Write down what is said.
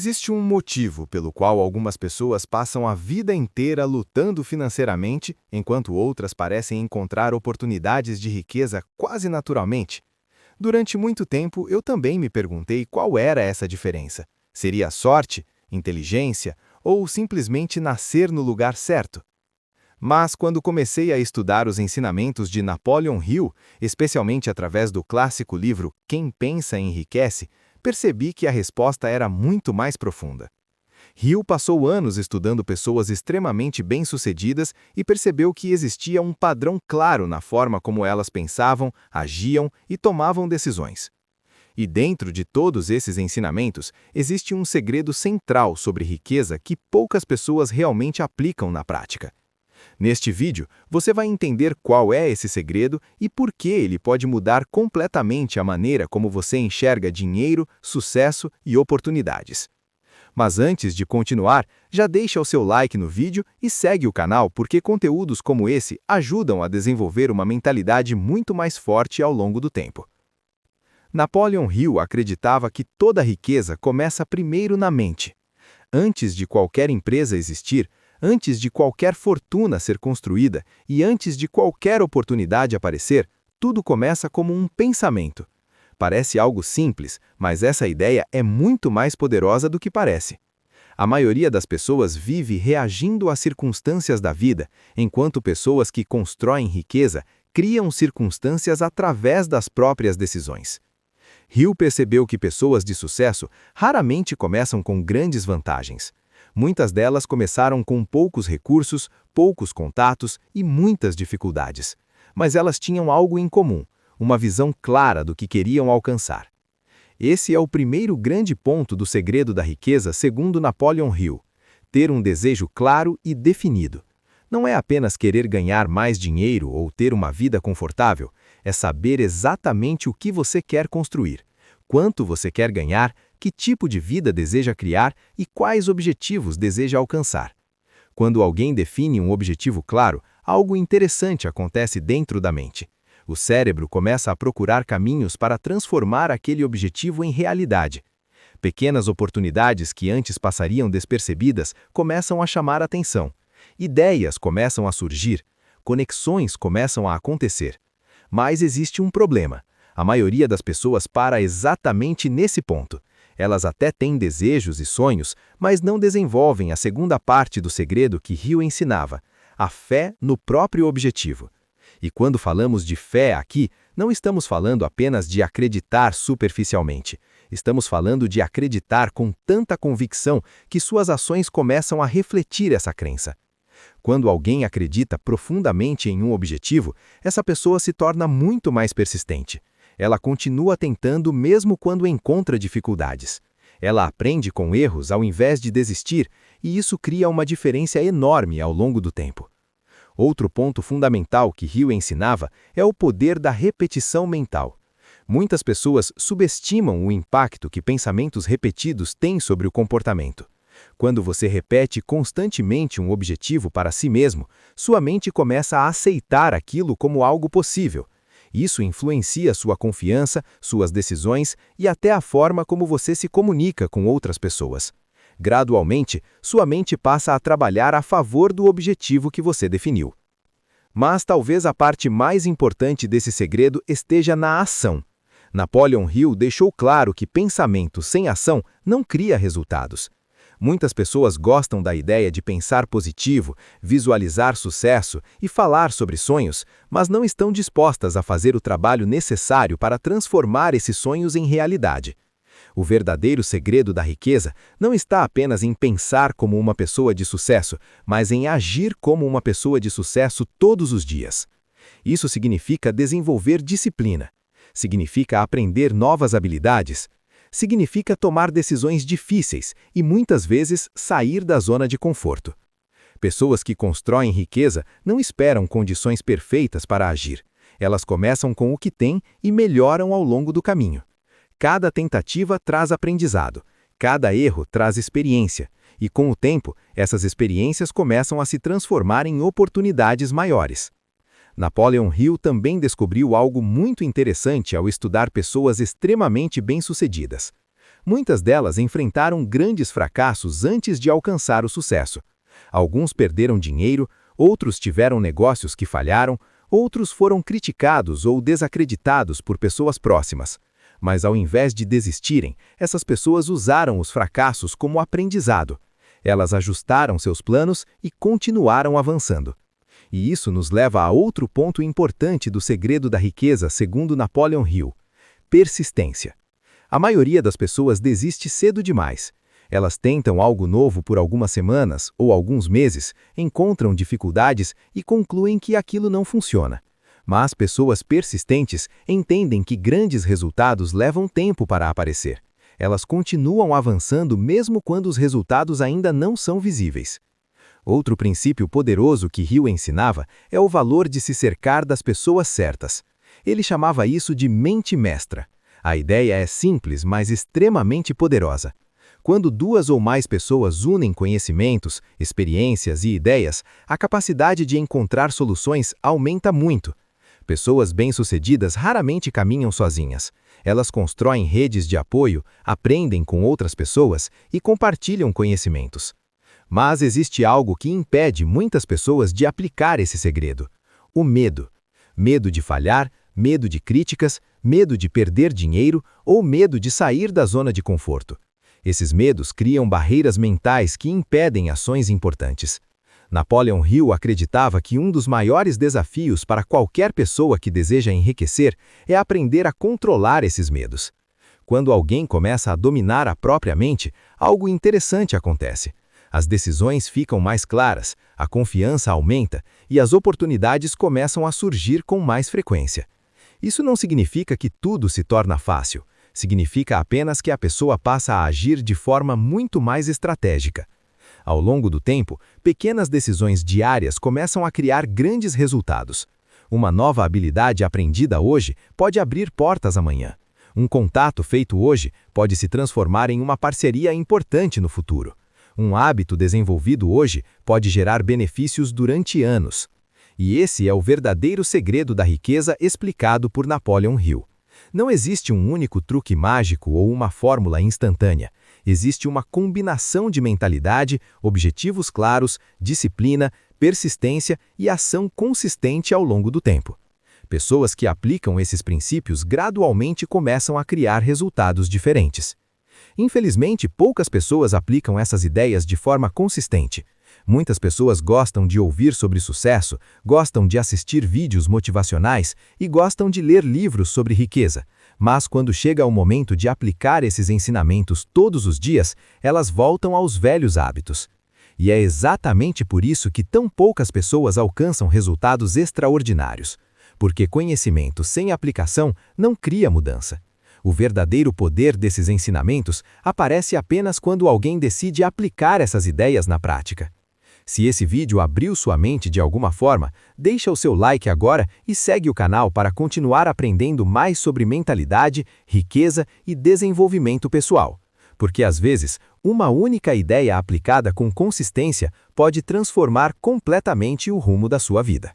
Existe um motivo pelo qual algumas pessoas passam a vida inteira lutando financeiramente, enquanto outras parecem encontrar oportunidades de riqueza quase naturalmente. Durante muito tempo, eu também me perguntei qual era essa diferença. Seria sorte, inteligência ou simplesmente nascer no lugar certo? Mas quando comecei a estudar os ensinamentos de Napoleon Hill, especialmente através do clássico livro Quem Pensa Enriquece, percebi que a resposta era muito mais profunda. Hill passou anos estudando pessoas extremamente bem-sucedidas e percebeu que existia um padrão claro na forma como elas pensavam, agiam e tomavam decisões. E dentro de todos esses ensinamentos, existe um segredo central sobre riqueza que poucas pessoas realmente aplicam na prática. Neste vídeo, você vai entender qual é esse segredo e por que ele pode mudar completamente a maneira como você enxerga dinheiro, sucesso e oportunidades. Mas antes de continuar, já deixa o seu like no vídeo e segue o canal porque conteúdos como esse ajudam a desenvolver uma mentalidade muito mais forte ao longo do tempo. Napoleon Hill acreditava que toda riqueza começa primeiro na mente. Antes de qualquer empresa existir, antes de qualquer fortuna ser construída e antes de qualquer oportunidade aparecer, tudo começa como um pensamento. Parece algo simples, mas essa ideia é muito mais poderosa do que parece. A maioria das pessoas vive reagindo às circunstâncias da vida, enquanto pessoas que constroem riqueza criam circunstâncias através das próprias decisões. Hill percebeu que pessoas de sucesso raramente começam com grandes vantagens. Muitas delas começaram com poucos recursos, poucos contatos e muitas dificuldades. Mas elas tinham algo em comum, uma visão clara do que queriam alcançar. Esse é o primeiro grande ponto do segredo da riqueza segundo Napoleon Hill: ter um desejo claro e definido. Não é apenas querer ganhar mais dinheiro ou ter uma vida confortável, é saber exatamente o que você quer construir, quanto você quer ganhar, que tipo de vida deseja criar e quais objetivos deseja alcançar. Quando alguém define um objetivo claro, algo interessante acontece dentro da mente. O cérebro começa a procurar caminhos para transformar aquele objetivo em realidade. Pequenas oportunidades que antes passariam despercebidas começam a chamar a atenção. Ideias começam a surgir, conexões começam a acontecer. Mas existe um problema. A maioria das pessoas para exatamente nesse ponto. Elas até têm desejos e sonhos, mas não desenvolvem a segunda parte do segredo que Hill ensinava, a fé no próprio objetivo. E quando falamos de fé aqui, não estamos falando apenas de acreditar superficialmente. Estamos falando de acreditar com tanta convicção que suas ações começam a refletir essa crença. Quando alguém acredita profundamente em um objetivo, essa pessoa se torna muito mais persistente. Ela continua tentando mesmo quando encontra dificuldades. Ela aprende com erros ao invés de desistir, e isso cria uma diferença enorme ao longo do tempo. Outro ponto fundamental que Hill ensinava é o poder da repetição mental. Muitas pessoas subestimam o impacto que pensamentos repetidos têm sobre o comportamento. Quando você repete constantemente um objetivo para si mesmo, sua mente começa a aceitar aquilo como algo possível. Isso influencia sua confiança, suas decisões e até a forma como você se comunica com outras pessoas. Gradualmente, sua mente passa a trabalhar a favor do objetivo que você definiu. Mas talvez a parte mais importante desse segredo esteja na ação. Napoleon Hill deixou claro que pensamento sem ação não cria resultados. Muitas pessoas gostam da ideia de pensar positivo, visualizar sucesso e falar sobre sonhos, mas não estão dispostas a fazer o trabalho necessário para transformar esses sonhos em realidade. O verdadeiro segredo da riqueza não está apenas em pensar como uma pessoa de sucesso, mas em agir como uma pessoa de sucesso todos os dias. Isso significa desenvolver disciplina. Significa aprender novas habilidades. Significa tomar decisões difíceis e, muitas vezes, sair da zona de conforto. Pessoas que constroem riqueza não esperam condições perfeitas para agir. Elas começam com o que têm e melhoram ao longo do caminho. Cada tentativa traz aprendizado, cada erro traz experiência, e com o tempo, essas experiências começam a se transformar em oportunidades maiores. Napoleon Hill também descobriu algo muito interessante ao estudar pessoas extremamente bem-sucedidas. Muitas delas enfrentaram grandes fracassos antes de alcançar o sucesso. Alguns perderam dinheiro, outros tiveram negócios que falharam, outros foram criticados ou desacreditados por pessoas próximas. Mas ao invés de desistirem, essas pessoas usaram os fracassos como aprendizado. Elas ajustaram seus planos e continuaram avançando. E isso nos leva a outro ponto importante do segredo da riqueza, segundo Napoleon Hill: persistência. A maioria das pessoas desiste cedo demais. Elas tentam algo novo por algumas semanas ou alguns meses, encontram dificuldades e concluem que aquilo não funciona. Mas pessoas persistentes entendem que grandes resultados levam tempo para aparecer. Elas continuam avançando mesmo quando os resultados ainda não são visíveis. Outro princípio poderoso que Hill ensinava é o valor de se cercar das pessoas certas. Ele chamava isso de mente mestra. A ideia é simples, mas extremamente poderosa. Quando duas ou mais pessoas unem conhecimentos, experiências e ideias, a capacidade de encontrar soluções aumenta muito. Pessoas bem-sucedidas raramente caminham sozinhas. Elas constroem redes de apoio, aprendem com outras pessoas e compartilham conhecimentos. Mas existe algo que impede muitas pessoas de aplicar esse segredo: o medo. Medo de falhar, medo de críticas, medo de perder dinheiro ou medo de sair da zona de conforto. Esses medos criam barreiras mentais que impedem ações importantes. Napoleon Hill acreditava que um dos maiores desafios para qualquer pessoa que deseja enriquecer é aprender a controlar esses medos. Quando alguém começa a dominar a própria mente, algo interessante acontece. As decisões ficam mais claras, a confiança aumenta e as oportunidades começam a surgir com mais frequência. Isso não significa que tudo se torna fácil. Significa apenas que a pessoa passa a agir de forma muito mais estratégica. Ao longo do tempo, pequenas decisões diárias começam a criar grandes resultados. Uma nova habilidade aprendida hoje pode abrir portas amanhã. Um contato feito hoje pode se transformar em uma parceria importante no futuro. Um hábito desenvolvido hoje pode gerar benefícios durante anos. E esse é o verdadeiro segredo da riqueza explicado por Napoleon Hill. Não existe um único truque mágico ou uma fórmula instantânea. Existe uma combinação de mentalidade, objetivos claros, disciplina, persistência e ação consistente ao longo do tempo. Pessoas que aplicam esses princípios gradualmente começam a criar resultados diferentes. Infelizmente, poucas pessoas aplicam essas ideias de forma consistente. Muitas pessoas gostam de ouvir sobre sucesso, gostam de assistir vídeos motivacionais e gostam de ler livros sobre riqueza. Mas quando chega o momento de aplicar esses ensinamentos todos os dias, elas voltam aos velhos hábitos. E é exatamente por isso que tão poucas pessoas alcançam resultados extraordinários. Porque conhecimento sem aplicação não cria mudança. O verdadeiro poder desses ensinamentos aparece apenas quando alguém decide aplicar essas ideias na prática. Se esse vídeo abriu sua mente de alguma forma, deixa o seu like agora e segue o canal para continuar aprendendo mais sobre mentalidade, riqueza e desenvolvimento pessoal. Porque às vezes, uma única ideia aplicada com consistência pode transformar completamente o rumo da sua vida.